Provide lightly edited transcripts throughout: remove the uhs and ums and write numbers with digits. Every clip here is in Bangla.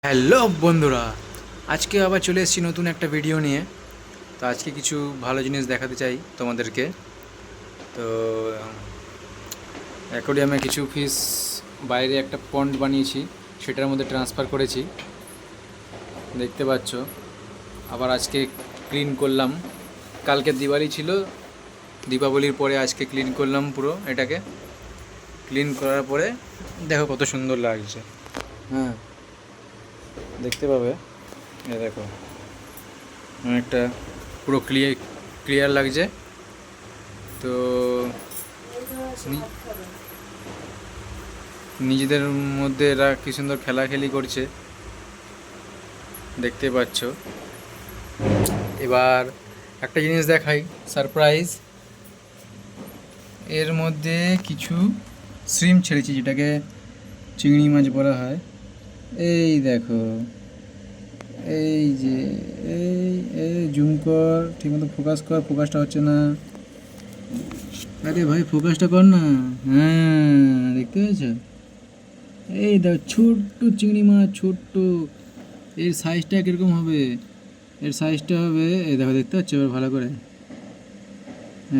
হ্যালো বন্ধুরা, আজকে আবার চলে এসেছি নতুন একটা ভিডিও নিয়ে। তো আজকে কিছু ভালো জিনিস দেখাতে চাই তোমাদেরকে। তো অ্যাকোয়ারিয়ামে কিছু ফিশ বাইরে একটা পন্ড বানিয়েছি, সেটার মধ্যে ট্রান্সফার করেছি, দেখতে পাচ্ছ। আবার আজকে ক্লিন করলাম। কালকে দিওয়ালি ছিল, দীপাবলির পরে আজকে ক্লিন করলাম পুরো এটাকে। ক্লিন করার পরে দেখো কত সুন্দর লাগছে। হ্যাঁ, দেখতে পাবে, এ দেখো অনেকটা পুরো ক্লিয়ার লাগছে। তো নিজেদের মধ্যে এরা কি সুন্দর খেলাখেলি করছে, দেখতে পাচ্ছ। এবার একটা জিনিস দেখাই, সারপ্রাইজ। এর মধ্যে কিছু শ্রিম ছেড়েছি, যেটাকে চিংড়ি মাছ বলা হয়। এই দেখো, এই যে, এই এই জুম কর, ঠিকমতো ফোকাস কর, ফোকাসটা হচ্ছে না। আরে ভাই ফোকাসটা কর না। হ্যাঁ, দেখতে পেয়েছ? এই দেখো ছোট্ট চিংড়ি মাছ, ছোট্ট। এর সাইজটা কীরকম হবে? এর সাইজটা হবে, এই দেখো, দেখতে পাচ্ছ এবার ভালো করে?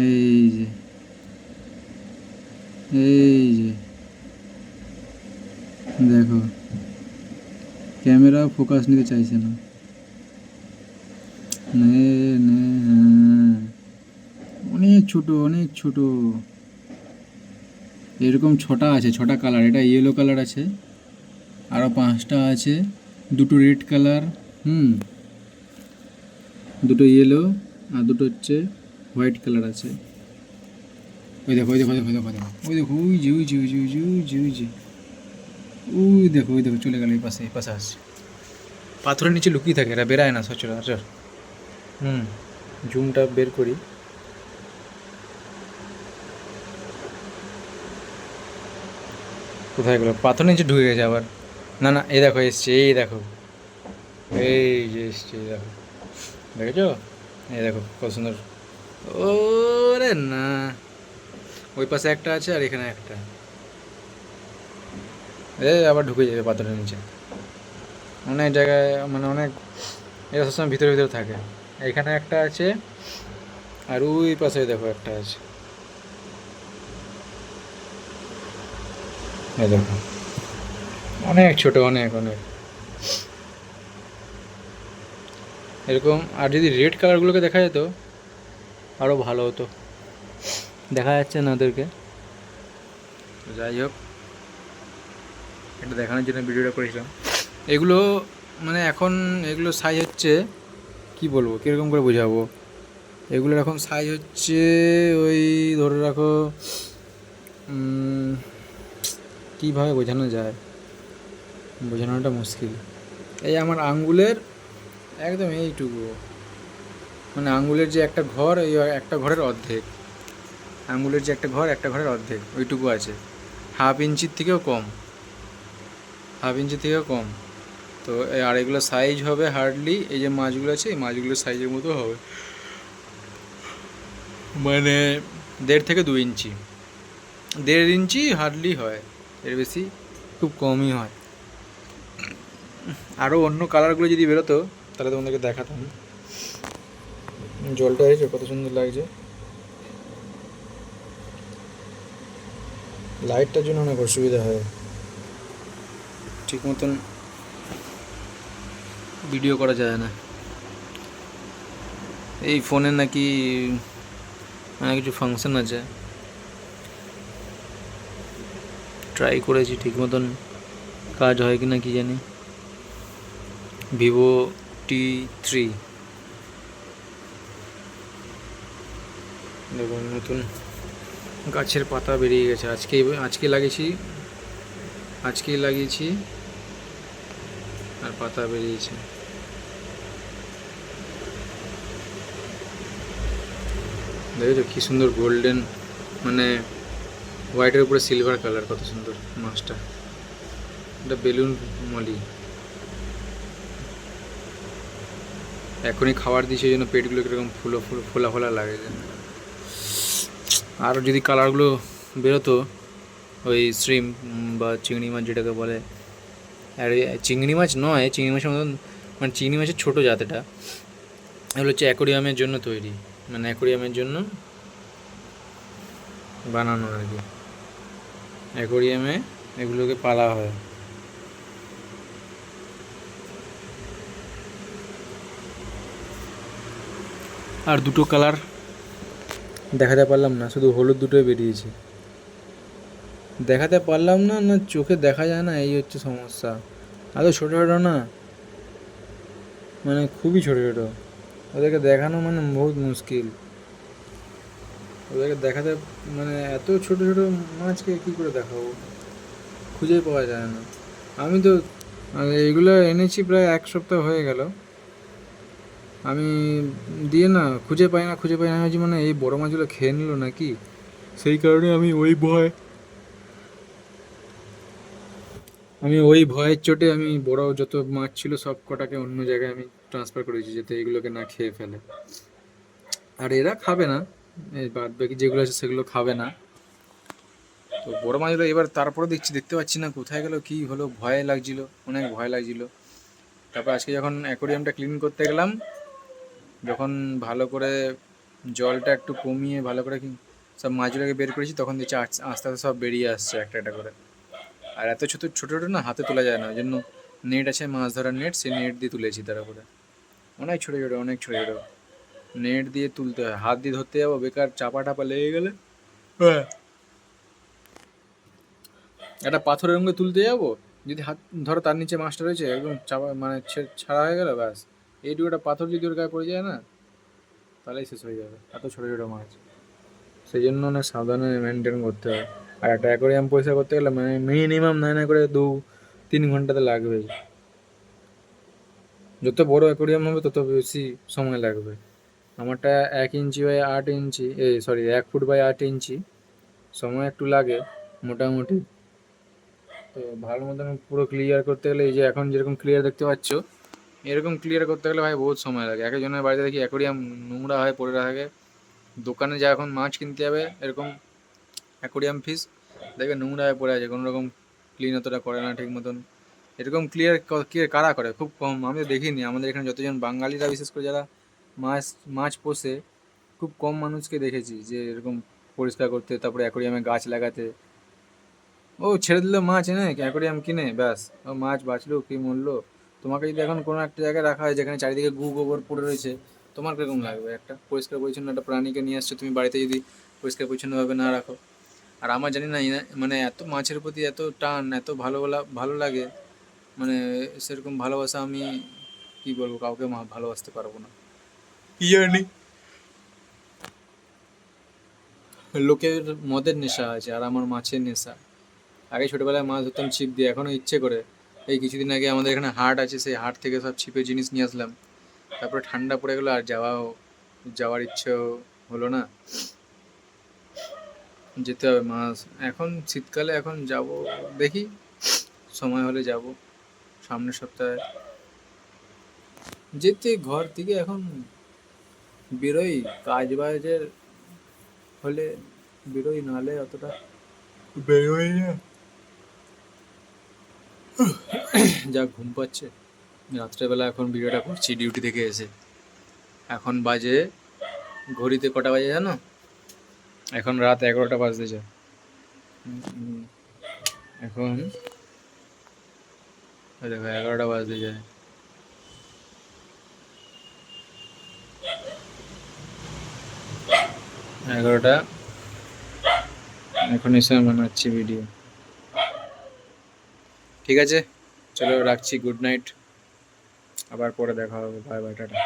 এই যে, এই যে দেখো, ক্যামেরাও ফোকাস নিতে চাইছে না। নে নে, হ্যাঁ, অনেক ছোট, অনেক ছোট। এরকম 6টা আছে, 6টা কালার। এটা ইয়েলো কালার আছে, আরও 5টা আছে, দুটো রেড কালার, দুটো ইয়েলো, আর দুটো হচ্ছে হোয়াইট কালার আছে। ওই দেখো, ওই দেখো, ওই দেখো, ওই দেখো, ওই দেখো, ওই যে, ওই যে, ওই যে, ওই যে, ওই যে, ওই যে, ওই দেখো, ওই দেখো, চলে গেল এই পাশে, এই পাশে আসছে। পাথরের নিচে লুকিয়ে থাকে, এরা বেরায় না সচরাচর। জুমটা বের করি। কোথায় গেলো? পাথর নিচে ঢুকে গেছে আবার। না না, এই দেখো এসছে, এই দেখো, এই যে এসছে, এই দেখো, দেখেছো? এই দেখো কত সুন্দর। ওরে না, ওই পাশে একটা আছে আর এখানে একটা। আবার ঢুকে যাবে পাথরের নিচে। অনেক জায়গায়, মানে অনেক, এরা সবসময় ভিতরে ভিতরে থাকে। এখানে একটা আছে, আর ওই পাশে দেখো একটা আছে। এই দেখো, অনেক ছোট, অনেক অনেক এরকম। আর যদি রেড কালারগুলোকে দেখা যেত আরও ভালো হতো, দেখা যাচ্ছে না ওদেরকে। যাই হোক, এটা দেখানোর জন্য ভিডিওটা করেছিলাম। এগুলো মানে এখন এগুলো সাইজ হচ্ছে, কি বলবো, কীরকম করে বোঝাবো। এগুলোর এখন সাইজ হচ্ছে ওই, ধরে রাখো, কীভাবে বোঝানো যায়, বোঝানোটা মুশকিল। এই আমার আঙ্গুলের একদম এইটুকু, মানে আঙ্গুলের যে একটা ঘর, এই একটা ঘরের অর্ধেক। আঙ্গুলের যে একটা ঘর, একটা ঘরের অর্ধেক, ওইটুকু আছে। হাফ ইঞ্চির থেকেও কম, হাফ ইঞ্চির থেকেও কম। তো আর এগুলো সাইজ হবে হার্ডলি, এই যে মাছগুলো আছে, এই মাছগুলোর সাইজের মতো হবে, মানে 1.5 থেকে 2 ইঞ্চি, 1.5 ইঞ্চি হার্ডলি হয়, এর বেশি খুব কমই হয়। আরও অন্য কালারগুলো যদি বেরোতো তাহলে তোমাদেরকে দেখাতাম। জলটা এসে কত সুন্দর লাগছে, লাইটটার জন্য অনেক অসুবিধা হয়, ঠিক মতন ভিডিও করা যায় না। এই ফোনে নাকি মানে কিছু ফাংশন আছে, ট্রাই করেছি, ঠিক মতন কাজ হয় কি না কি জানি। Vivo T3 দেখুন, নতুন গাছের পাতা বেরিয়ে গেছে। আজকেই লাগিয়েছি আর পাতা বেরিয়েছে। দেখেছো কী সুন্দর গোল্ডেন, মানে হোয়াইটের উপরে সিলভার কালার, কত সুন্দর মাছটা। এটা বেলুন মলি, এখনই খাবার দিয়েছে, এই জন্য পেটগুলো কীরকম ফোলা ফোলা লাগে। আর যদি কালারগুলো বেরোতো, ওই শ্রিম বা চিংড়ি মাছ যেটাকে বলে, আর চিংড়ি মাছ নয়, চিংড়ি মাছের মতন, মানে চিংড়ি মাছের ছোটো জাত এটা। এগুলো হচ্ছে অ্যাকোরিয়ামের জন্য তৈরি, মানে অ্যাকোরিয়ামের জন্য বানানো আর কি। অ্যাকোরিয়ামে এগুলোকে পালা হয়। আর দুটো কালার দেখাতে পারলাম না, শুধু হলুদ দুটোই বেরিয়েছে। দেখাতে পারলাম না, না চোখে দেখা যায় না, এই হচ্ছে সমস্যা। এত ছোটো ছোটো না, মানে খুবই ছোটো ছোটো, ওদেরকে দেখানো মানে বহুত মুশকিল। ওদেরকে দেখাতে মানে এত ছোটো ছোটো মাছকে কী করে দেখাবো, খুঁজে পাওয়া যায় না। আমি তো এইগুলো এনেছি প্রায় 1 সপ্তাহ হয়ে গেল, আমি দিয়ে না খুঁজে পাই না, খুঁজে পাই না, হয়েছি মানে এই বড়ো মাছগুলো খেয়ে নিল নাকি, সেই কারণে আমি ওই ভয়ের চোটে আমি বড় যত মাছ ছিল সব কটাকে অন্য জায়গায় আমি ট্রান্সফার করেছি, যাতে এগুলোকে না খেয়ে ফেলে। আর এরা খাবে না, এই বাদ বাকি যেগুলো আছে সেগুলো খাবে না। তো বড় মাছগুলো এবার তারপরে দেখতে পাচ্ছি না কোথায় গেল, কী হলো, ভয় লাগছিল, অনেক ভয় লাগছিল। তারপর আজকে যখন অ্যাকোরিয়ামটা ক্লিন করতে গেলাম, যখন ভালো করে জলটা একটু কমিয়ে ভালো করে সব মাছগুলোকে বের করেছি, তখন দেখছি আস্তে আস্তে সব বেরিয়ে আসছে একটা একটা করে। আর এত ছোটো ছোটো ছোটো না, হাতে তোলা যায় না, ওই জন্য নেট আছে, মাছ ধরার নেট, সেই নেট দিয়ে তুলেছি। তার উপরে অনেক ছোটো ছোটো, অনেক ছোটো ছোটো, নেট দিয়ে তুলতে হয়, হাত দিয়ে ধরতে যাবো বেকার, চাপা টাপা লেগে গেলে একটা পাথরের সঙ্গে তুলতে যাবো, যদি হাত ধরো তার নিচে মাছটা রয়েছে একদম চাপা, মানে ছাড়া হয়ে গেল, ব্যাস এইটুকু একটা পাথর যদি ওর গায়ে পড়ে যায় না, তাহলেই শেষ হয়ে যাবে, এত ছোটো ছোটো মাছ। সেই জন্য অনেক সাবধানে মেনটেন করতে হয়। আর একটা অ্যাকোরিয়াম পরিষ্কার করতে গেলে মানে মিনিমাম না করে 2-3 ঘন্টাতে লাগবেই। যত বড় অ্যাকোরিয়াম হবে তত বেশি সময় লাগবে। আমারটা 1 inch by 8 inch, 1 foot by 8 ইঞ্চি, সময় একটু লাগে মোটামুটি। তো ভালো মতন পুরো ক্লিয়ার করতে গেলে, এই যে এখন যেরকম ক্লিয়ার দেখতে পাচ্ছ, এরকম ক্লিয়ার করতে গেলে ভাই বহুত সময় লাগে। একজনের বাড়িতে দেখি অ্যাকোরিয়াম নোংরা হয়ে পড়ে থাকে, দোকানে যা এখন মাছ কিনতে যাবে এরকম অ্যাকোরিয়াম ফিস, দেখবে নোংরা হয়ে পড়ে আছে, কোনো রকম ক্লিন অতটা করে না ঠিক মতন। এরকম ক্লিয়ার কারা করে, খুব কম, আমি তো দেখিনি। আমাদের এখানে যতজন বাঙালিরা বিশেষ করে যারা মাছ মাছ পোষে, খুব কম মানুষকে দেখেছি যে এরকম পরিষ্কার করতে, তারপরে অ্যাকোরিয়ামে গাছ লাগাতে। ও ছেড়ে দিল মাছ এনে অ্যাকোরিয়াম কিনে, ব্যাস ও মাছ বাঁচলো কি মরলো। তোমাকে যদি এখন কোনো একটা জায়গায় রাখা হয় যেখানে চারিদিকে গু গোবর পড়ে রয়েছে, তোমার কিরকম লাগবে? একটা পরিষ্কার পরিচ্ছন্ন একটা প্রাণীকে নিয়ে আসছো তুমি বাড়িতে, যদি পরিষ্কার পরিচ্ছন্নভাবে না রাখো। আর আমার জানি না মানে এত মাছের প্রতি এত টান, এত ভালো লাগে, মানে সেরকম ভালোবাসা আমি কি বলবো, কাউকে ভালোবাসতে পারবো না। কি জানি, লোকের মদের নেশা আছে আর আমার মাছের নেশা। আগে ছোটোবেলায় মাছ ধরতাম ছিপ দিয়ে, এখনও ইচ্ছে করে। এই কিছুদিন আগে আমাদের এখানে হাট আছে, সেই হাট থেকে সব ছিপের জিনিস নিয়ে আসলাম। তারপরে ঠান্ডা পড়ে গেলো, আর যাওয়ার ইচ্ছেও হলো না। যেতে হবে মাছ, এখন শীতকালে এখন যাব, দেখি সময় হলে যাব সামনের সপ্তাহে। যেতে ঘর থেকে এখন বেরোই, কাজ বাজের হলে বেরোই, নাহলে অতটা বেরোই না। যা ঘুম পাচ্ছে রাত্রেবেলা, এখন ভিডিওটা করছি ডিউটি থেকে এসে। এখন বাজে, ঘড়িতে কটা বাজে জানো? এখন রাত 11টা বাজতে যায়। এখন দেখো 11টা বাজতে যায়। 11টা, এখন এসে বানাচ্ছি ভিডিও। ঠিক আছে, চলো রাখছি, গুড নাইট, আবার পরে দেখা হবে, বাই বাই, টাটা।